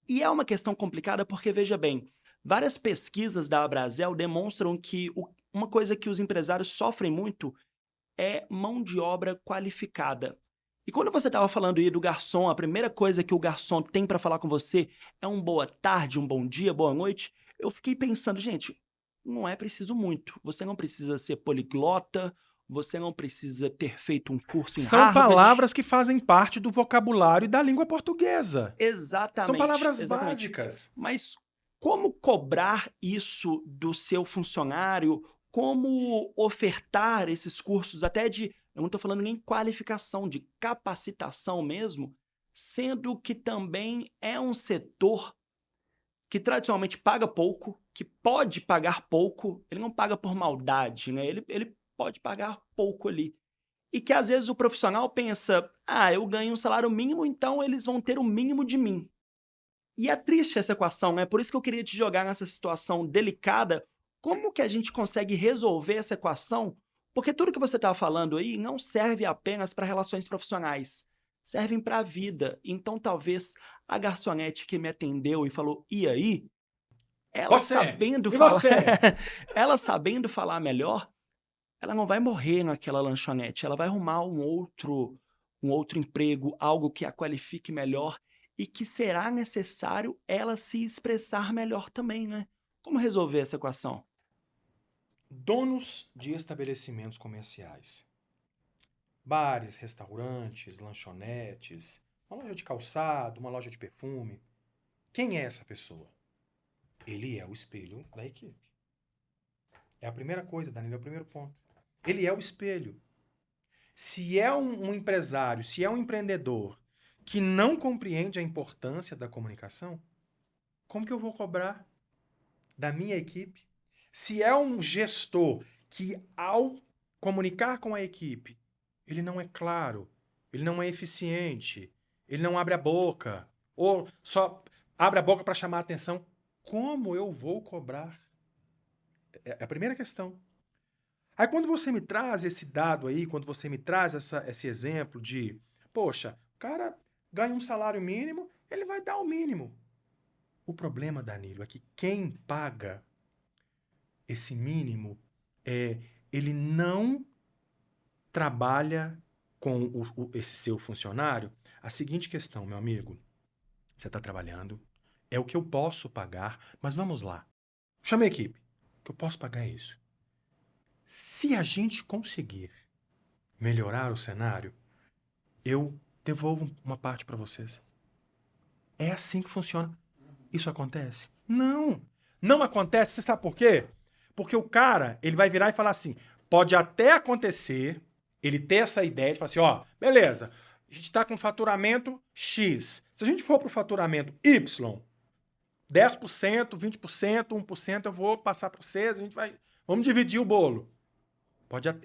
E é uma questão complicada porque, veja bem, várias pesquisas da Abrazel demonstram que uma coisa que os empresários sofrem muito é mão de obra qualificada. E quando você estava falando aí do garçom, a primeira coisa que o garçom tem para falar com você é um boa tarde, um bom dia, boa noite, eu fiquei pensando, gente, não é preciso muito. Você não precisa ser poliglota, você não precisa ter feito um curso em
São
Harvard.
palavras que fazem parte do vocabulário da língua portuguesa.
Exatamente.
São palavras
exatamente.
básicas.
Mas como cobrar isso do seu funcionário? Como ofertar esses cursos até de... Eu não estou falando nem qualificação, de capacitação mesmo, sendo que também é um setor que tradicionalmente paga pouco, que pode pagar pouco, ele não paga por maldade, né? Ele pode pagar pouco ali. E que às vezes o profissional pensa, eu ganho um salário mínimo, então eles vão ter o mínimo de mim. E é triste essa equação, né? Por isso que eu queria te jogar nessa situação delicada. Como que a gente consegue resolver essa equação? Porque tudo que você estava falando aí não serve apenas para relações profissionais, servem para a vida. Então talvez a garçonete que me atendeu e falou, e aí? Ela
Você!
sabendo
E
falar,
você?
ela sabendo falar melhor, ela não vai morrer naquela lanchonete, ela vai arrumar um outro emprego, algo que a qualifique melhor e que será necessário ela se expressar melhor também, né? Como resolver essa equação?
Donos de estabelecimentos comerciais. Bares, restaurantes, lanchonetes, uma loja de calçado, uma loja de perfume. Quem é essa pessoa? Ele é o espelho da equipe. É a primeira coisa, Danilo, é o primeiro ponto. Ele é o espelho. Se é um empresário, se é um empreendedor que não compreende a importância da comunicação, como que eu vou cobrar da minha equipe? Se é um gestor que, ao comunicar com a equipe, ele não é claro, ele não é eficiente, ele não abre a boca, ou só abre a boca para chamar a atenção, como eu vou cobrar? É a primeira questão. Aí quando você me traz esse dado aí, quando você me traz esse exemplo de, poxa, o cara ganha um salário mínimo, ele vai dar o mínimo. O problema, Danilo, é que quem paga esse mínimo, ele não trabalha com esse seu funcionário. A seguinte questão, meu amigo, você está trabalhando, é o que eu posso pagar, mas vamos lá. Chama a equipe. O que eu posso pagar é isso. Se a gente conseguir melhorar o cenário, eu devolvo uma parte para vocês. É assim que funciona. Isso acontece? Não. Não acontece, você sabe por quê? Porque o cara, ele vai virar e falar assim, pode até acontecer, ele ter essa ideia de falar assim, ó, beleza, a gente está com faturamento X. Se a gente for para o faturamento Y, 10%, 20%, 1%, eu vou passar para vocês, vamos dividir o bolo.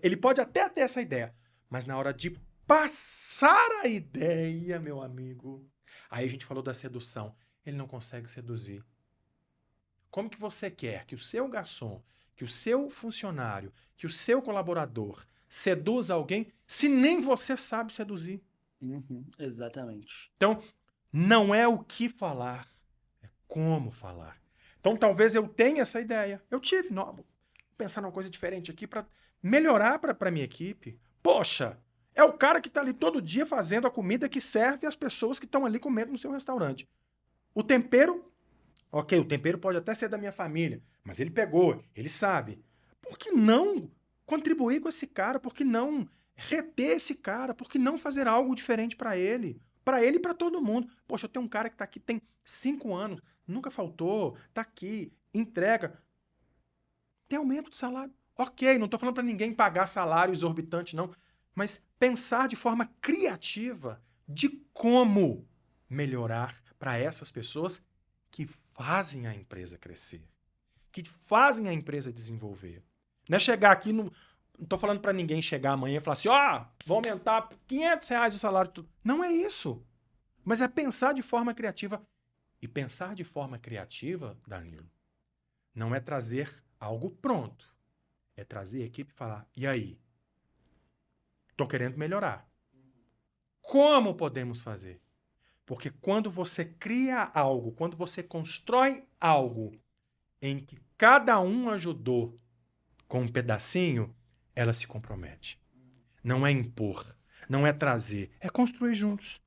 Ele pode até ter essa ideia, mas na hora de passar a ideia, meu amigo, aí a gente falou da sedução, ele não consegue seduzir. Como que você quer que o seu garçom, que o seu funcionário, que o seu colaborador seduza alguém se nem você sabe seduzir?
Exatamente.
Então, não é o que falar, é como falar. Então, talvez eu tenha essa ideia. Eu tive, não, vou pensar numa coisa diferente aqui para melhorar para a minha equipe. Poxa, é o cara que está ali todo dia fazendo a comida que serve às pessoas que estão ali comendo no seu restaurante. O tempero, ok, o tempero pode até ser da minha família, mas ele pegou, ele sabe. Por que não contribuir com esse cara? Por que não reter esse cara? Por que não fazer algo diferente para ele? Para ele e para todo mundo. Poxa, eu tenho um cara que está aqui tem 5 anos, nunca faltou, está aqui, entrega. Tem aumento de salário. Ok, não estou falando para ninguém pagar salário exorbitante, não. Mas pensar de forma criativa de como melhorar para essas pessoas que fazem a empresa crescer, que fazem a empresa desenvolver. Não é chegar aqui, não estou falando para ninguém chegar amanhã e falar assim, vou aumentar R$500 o salário. Não é isso. Mas é pensar de forma criativa. E pensar de forma criativa, Danilo, não é trazer algo pronto. É trazer a equipe e falar, e aí? Estou querendo melhorar. Como podemos fazer? Porque quando você cria algo, quando você constrói algo em que cada um ajudou com um pedacinho, ela se compromete. Não é impor, não é trazer, é construir juntos.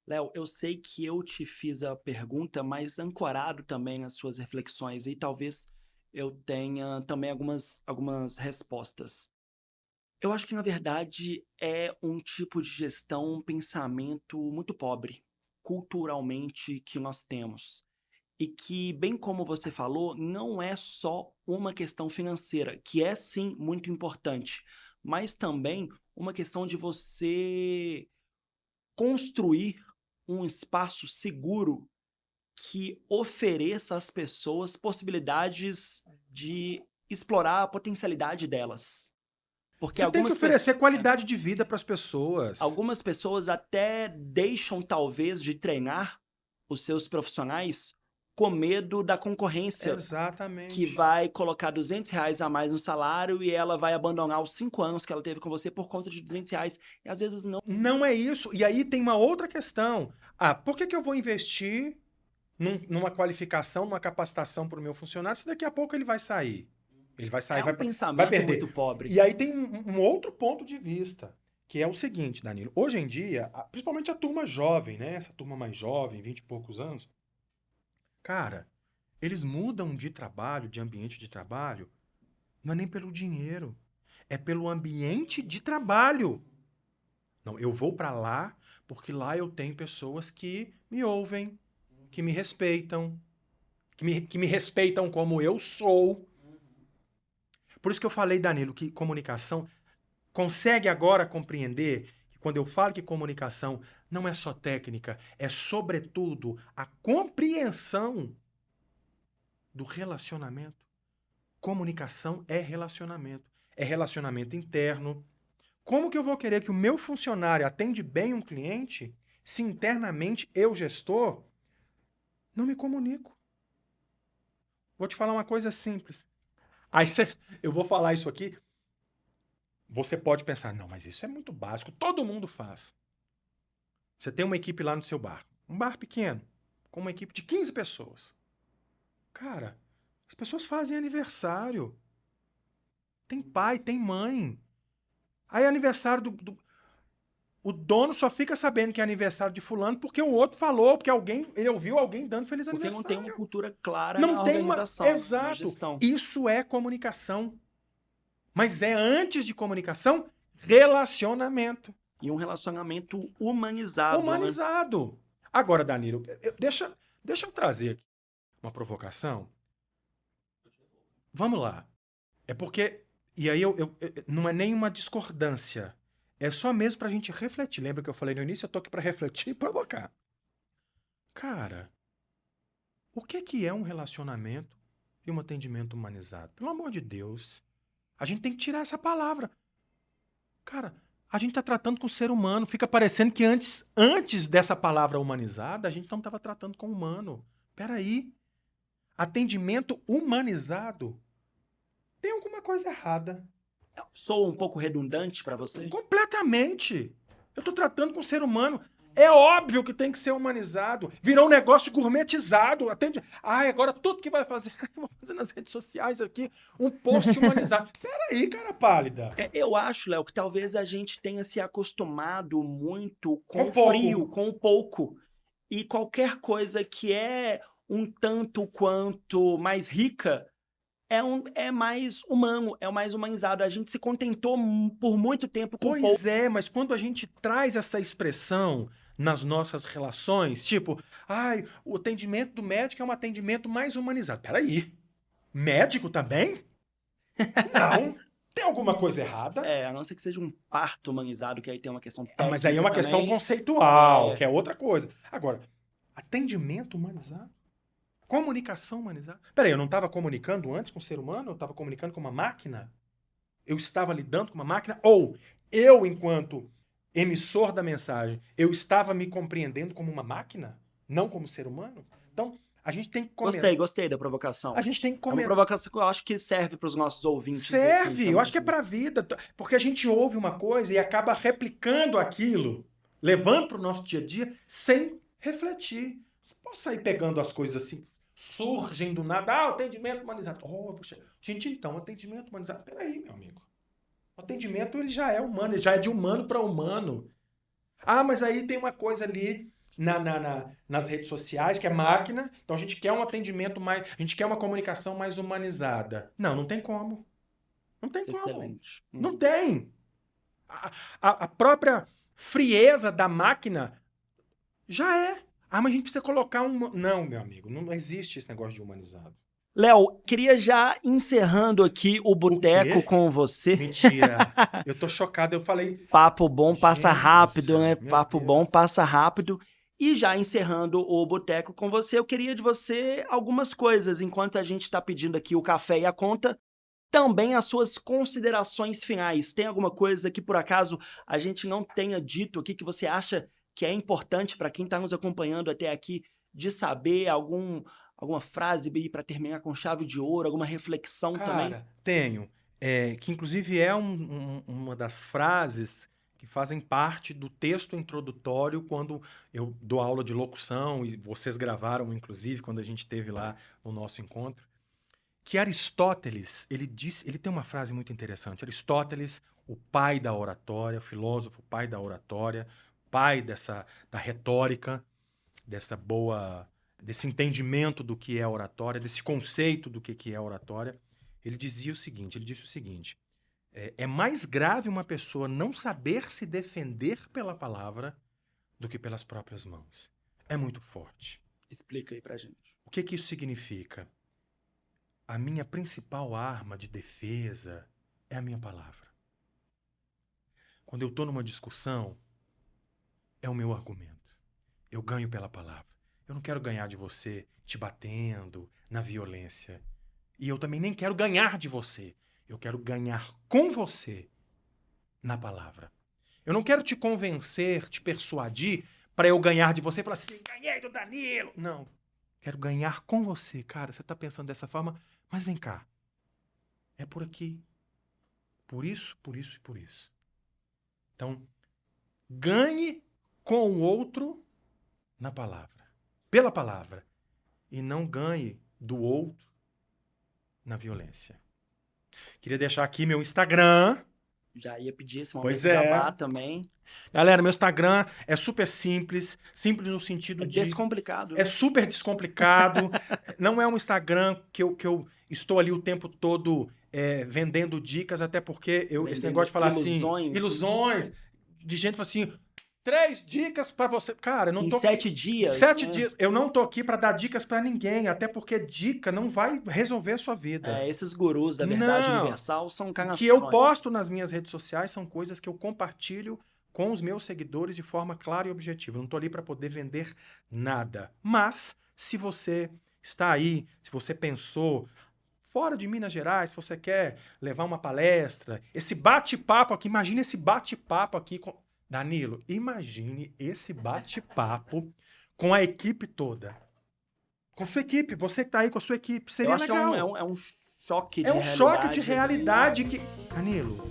Léo, eu sei que eu te fiz a pergunta, mas ancorado também nas suas reflexões, e talvez eu tenha também algumas respostas. Eu acho que, na verdade, é um tipo de gestão, um pensamento muito pobre, culturalmente, que nós temos. E que, bem como você falou, não é só uma questão financeira, que é sim muito importante, mas também uma questão de você construir um espaço seguro que ofereça às pessoas possibilidades de explorar a potencialidade delas. Porque
Você tem que oferecer qualidade de vida para as pessoas.
algumas pessoas até deixam, talvez, de treinar os seus profissionais com medo da concorrência,
Exatamente.
que vai colocar R$200 a mais no salário e ela vai abandonar os 5 anos que ela teve com você por conta de R$200. E às vezes não.
Não é isso. E aí tem uma outra questão. Por que eu vou investir numa qualificação, numa capacitação para o meu funcionário se daqui a pouco ele vai sair? Ele vai sair,
É um
vai
pensamento
perder.
muito pobre.
E aí tem um outro ponto de vista, que é o seguinte, Danilo. Hoje em dia, principalmente a turma jovem, né? Essa turma mais jovem, 20 e poucos anos, cara, eles mudam de trabalho, de ambiente de trabalho, não é nem pelo dinheiro, é pelo ambiente de trabalho. Não, eu vou para lá porque lá eu tenho pessoas que me ouvem, que me respeitam, que me respeitam como eu sou. Por isso que eu falei, Danilo, que comunicação consegue agora compreender que quando eu falo que comunicação não é só técnica, é sobretudo a compreensão do relacionamento. Comunicação é relacionamento interno. Como que eu vou querer que o meu funcionário atende bem um cliente se internamente eu, gestor, não me comunico? Vou te falar uma coisa simples. Eu vou falar isso aqui, você pode pensar, não, mas isso é muito básico, todo mundo faz. Você tem uma equipe lá no seu bar, um bar pequeno, com uma equipe de 15 pessoas. Cara, as pessoas fazem aniversário. Tem pai, tem mãe. Aí aniversário o dono só fica sabendo que é aniversário de fulano porque o outro falou, porque ele ouviu alguém dando feliz aniversário.
Porque não tem uma cultura clara
não
na
tem
organização,
exato.
na gestão.
Isso é comunicação. Mas é antes de comunicação, relacionamento.
E um relacionamento humanizado.
Humanizado. Né? Agora, Danilo, deixa eu trazer aqui uma provocação. Vamos lá. É porque... E aí não é nenhuma discordância. É só mesmo pra gente refletir. Lembra que eu falei no início? Eu tô aqui pra refletir e provocar. Cara, o que é um relacionamento e um atendimento humanizado? Pelo amor de Deus. A gente tem que tirar essa palavra. Cara, a gente tá tratando com o ser humano. Fica parecendo que antes dessa palavra humanizada, a gente não estava tratando com o humano. Peraí. Atendimento humanizado. Tem alguma coisa errada.
Sou um pouco redundante para você?
Completamente. Eu tô tratando com o ser humano. É óbvio que tem que ser humanizado. Virou um negócio gourmetizado. Agora tudo que vai fazer, vou fazer nas redes sociais aqui, um post humanizado. Peraí, cara pálida.
Eu acho, Léo, que talvez a gente tenha se acostumado muito com o
pouco.
frio, com o pouco. E qualquer coisa que é um tanto quanto mais rica é mais humano, é mais humanizado. A gente se contentou por muito tempo com pouco.
Pois é, mas quando a gente traz essa expressão nas nossas relações, tipo, o atendimento do médico é um atendimento mais humanizado. Peraí, médico também? Não, tem alguma coisa errada?
A não ser que seja um parto humanizado, que aí tem uma questão técnica.
Mas aí é uma
também.
questão conceitual, que é outra coisa. Agora, atendimento humanizado? Comunicação humanizada? Peraí, eu não estava comunicando antes com o ser humano? Eu estava comunicando com uma máquina? Eu estava lidando com uma máquina? Ou eu, enquanto emissor da mensagem, eu estava me compreendendo como uma máquina? Não como ser humano? Então, a gente tem que comentar.
Gostei da provocação.
A gente tem que comentar.
É uma provocação que eu acho que serve para os nossos ouvintes.
Serve,
assim,
eu acho que é para a vida. Porque a gente ouve uma coisa e acaba replicando aquilo, levando para o nosso dia a dia, sem refletir. Posso sair pegando as coisas assim, surgem do nada, atendimento humanizado. Poxa. Gente, então, atendimento humanizado. Peraí, meu amigo. O atendimento, ele já é humano, ele já é de humano para humano. Mas aí tem uma coisa ali nas redes sociais, que é máquina, então a gente quer um atendimento mais, a gente quer uma comunicação mais humanizada. Não tem como. Não tem como.
Excelente.
Não tem. A própria frieza da máquina já é. Mas a gente precisa colocar um... Não, meu amigo, não existe esse negócio de humanizado.
Léo, queria já encerrando aqui o boteco com você.
Mentira. Eu tô chocado, eu falei...
Papo bom passa rápido,
céu,
né? Papo
Deus.
bom passa rápido. E já encerrando o Boteco com você, eu queria de você algumas coisas, enquanto a gente está pedindo aqui o café e a conta, também as suas considerações finais. Tem alguma coisa que, por acaso, a gente não tenha dito aqui que você acha que é importante para quem está nos acompanhando até aqui de saber alguma frase para terminar com chave de ouro, alguma reflexão também?
Cara, tenho. Que inclusive é uma das frases que fazem parte do texto introdutório quando eu dou aula de locução, e vocês gravaram, inclusive, quando a gente esteve lá no nosso encontro, que Aristóteles, ele tem uma frase muito interessante. Aristóteles, o pai da oratória, o filósofo, pai da oratória, pai da retórica, desse entendimento do que é oratória, desse conceito do que é oratória, ele disse o seguinte, é mais grave uma pessoa não saber se defender pela palavra do que pelas próprias mãos. É muito forte.
Explica aí pra gente.
O que isso significa? A minha principal arma de defesa é a minha palavra. Quando eu estou numa discussão, é o meu argumento. Eu ganho pela palavra. Eu não quero ganhar de você te batendo, na violência. E eu também nem quero ganhar de você. Eu quero ganhar com você na palavra. Eu não quero te convencer, te persuadir para eu ganhar de você e falar assim, ganhei do Danilo. Não. Quero ganhar com você. Cara, você está pensando dessa forma, mas vem cá. É por aqui. Por isso, por isso e por isso. Então, ganhe com o outro na palavra. Pela palavra. E não ganhe do outro na violência. Queria deixar aqui meu Instagram.
Já ia pedir esse momento
Pois
de jabá também.
Galera, meu Instagram é super simples no sentido
É
de...
descomplicado.
É super descomplicado. Não é um Instagram que eu estou ali o tempo todo vendendo dicas, até porque esse negócio de falar ilusões, de gente fala assim, 3 dicas pra você. Cara, eu não tô...
Em 7 dias.
7 dias. Eu não tô aqui pra dar dicas pra ninguém, até porque dica não vai resolver a sua vida.
Esses gurus da verdade universal são
O
canastrões.
que eu posto nas minhas redes sociais são coisas que eu compartilho com os meus seguidores de forma clara e objetiva. Eu não tô ali pra poder vender nada. Mas, se você está aí, se você pensou fora de Minas Gerais, se você quer levar uma palestra, esse bate-papo aqui, imagine esse bate-papo aqui com... Danilo, imagine esse bate-papo com a equipe toda. Com sua equipe, você que tá aí com a sua equipe, seria
eu acho
legal.
Que é um choque de realidade.
É um choque de realidade que... Danilo,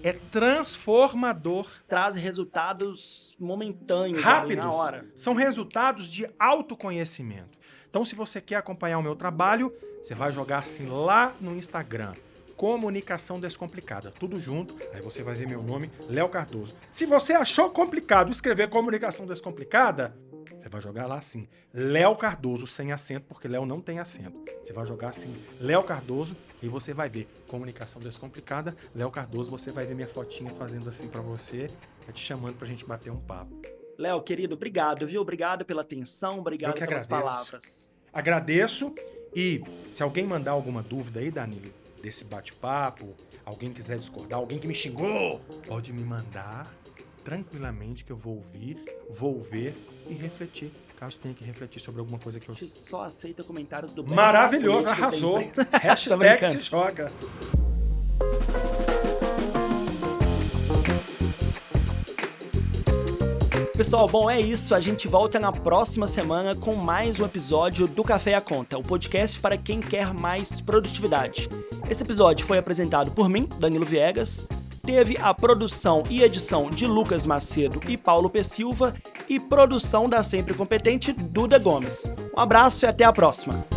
é transformador.
Traz resultados momentâneos.
Rápidos.
Na hora.
São resultados de autoconhecimento. Então, se você quer acompanhar o meu trabalho, você vai jogar assim lá no Instagram. Comunicação Descomplicada, tudo junto, aí você vai ver meu nome, Léo Cardoso. Se você achou complicado escrever Comunicação Descomplicada, você vai jogar lá assim, Léo Cardoso, sem acento, porque Léo não tem acento. Você vai jogar assim, Léo Cardoso, e você vai ver Comunicação Descomplicada, Léo Cardoso, você vai ver minha fotinha fazendo assim pra você, te chamando pra gente bater um papo.
Léo, querido, obrigado, viu? Obrigado pela atenção, obrigado pelas palavras.
Agradeço, e se alguém mandar alguma dúvida aí, Danilo, desse bate-papo, alguém quiser discordar, alguém que me xingou, pode me mandar tranquilamente que eu vou ouvir, vou ver e refletir, caso tenha que refletir sobre alguma coisa que eu...
A gente só aceita comentários do bem.
Maravilhoso, arrasou. Hashtag se joga.
Pessoal, bom, é isso. A gente volta na próxima semana com mais um episódio do Café à Conta, o podcast para quem quer mais produtividade. Esse episódio foi apresentado por mim, Danilo Viegas, teve a produção e edição de Lucas Macedo e Paulo P. Silva e produção da sempre competente Duda Gomes. Um abraço e até a próxima.